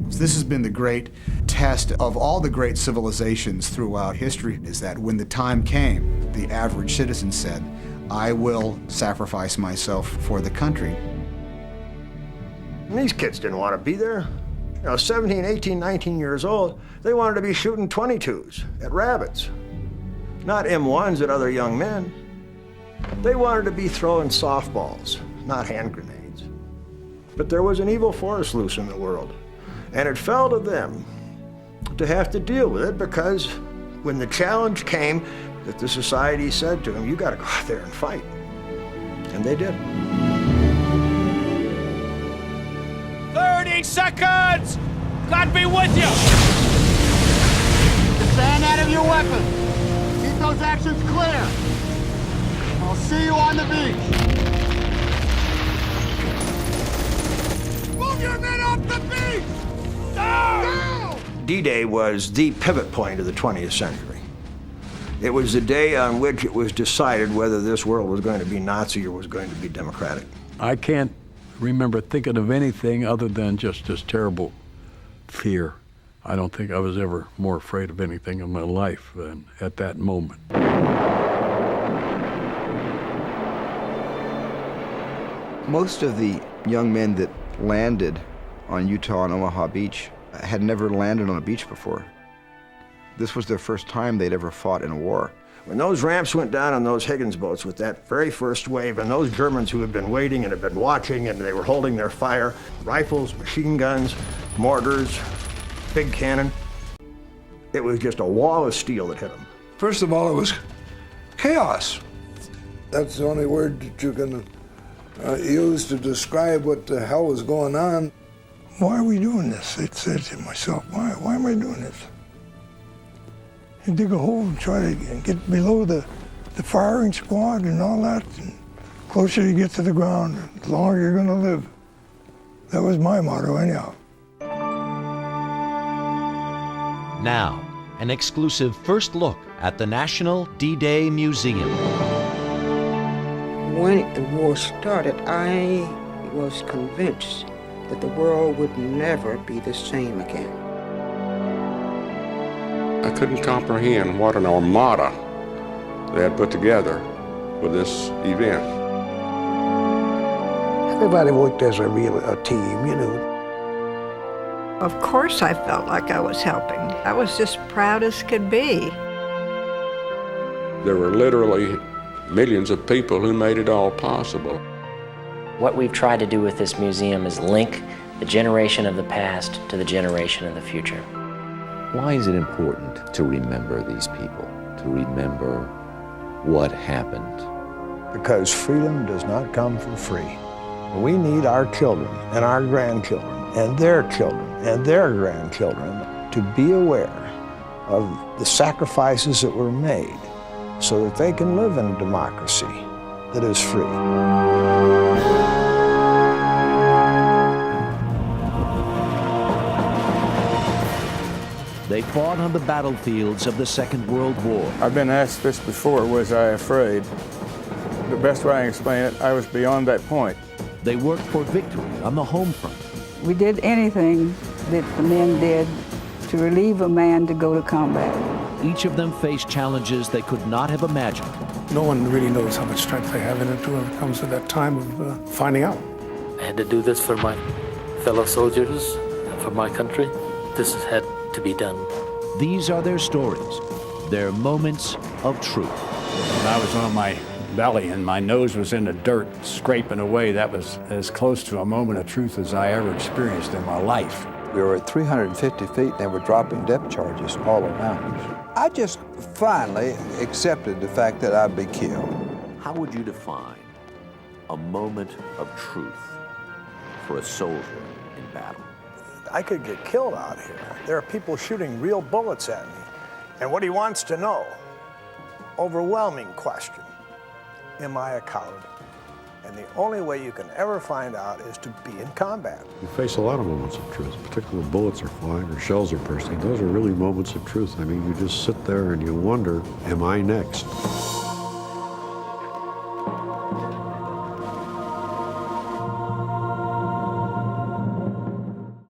This has been the great test of all the great civilizations throughout history, is that when the time came, the average citizen said, I will sacrifice myself for the country. And these kids didn't want to be there. 17, 18, 19 years old, they wanted to be shooting .22s at rabbits, not M1s at other young men. They wanted to be throwing softballs, not hand grenades. But there was an evil force loose in the world, and it fell to them to have to deal with it, because when the challenge came, that the society said to them, you got to go out there and fight. And they did. 30 seconds! God be with you! Stand out of your weapon. Keep those actions clear. I'll see you on the beach. Move your men off the beach! Now! D-Day was the pivot point of the 20th century. It was the day on which it was decided whether this world was going to be Nazi or was going to be democratic. I can't remember thinking of anything other than just this terrible fear. I don't think I was ever more afraid of anything in my life than at that moment. Most of the young men that landed on Utah and Omaha Beach had never landed on a beach before. This was their first time they'd ever fought in a war. When those ramps went down on those Higgins boats with that very first wave, and those Germans who had been waiting and had been watching, and they were holding their fire, rifles, machine guns, mortars, big cannon, it was just a wall of steel that hit them. First of all, it was chaos. That's the only word that you can use to describe what the hell was going on. Why are we doing this? I said to myself, why am I doing this? You dig a hole and try to get below the firing squad and all that. And the closer you get to the ground, the longer you're going to live. That was my motto anyhow. Now, an exclusive first look at the National D-Day Museum. When the war started, I was convinced that the world would never be the same again. I couldn't comprehend what an armada they had put together for this event. Everybody worked as a team, you know. Of course I felt like I was helping. I was just proud as could be. There were literally millions of people who made it all possible. What we've tried to do with this museum is link the generation of the past to the generation of the future. Why is it important to remember these people, to remember what happened? Because freedom does not come for free. We need our children and our grandchildren and their children and their grandchildren to be aware of the sacrifices that were made so that they can live in a democracy that is free. They fought on the battlefields of the Second World War. I've been asked this before, was I afraid? The best way I can explain it, I was beyond that point. They worked for victory on the home front. We did anything that the men did to relieve a man to go to combat. Each of them faced challenges they could not have imagined. No one really knows how much strength they have in it until it comes to that time of finding out. I had to do this for my fellow soldiers and for my country. This has had to be done. These are their stories, their moments of truth. When I was on my belly and my nose was in the dirt, scraping away, that was as close to a moment of truth as I ever experienced in my life. We were at 350 feet and they were dropping depth charges all around us. I just finally accepted the fact that I'd be killed. How would you define a moment of truth for a soldier in battle? I could get killed out here. There are people shooting real bullets at me. And what he wants to know, overwhelming question, am I a coward? And the only way you can ever find out is to be in combat. You face a lot of moments of truth, particularly when bullets are flying or shells are bursting. Those are really moments of truth. I mean, you just sit there and you wonder, am I next?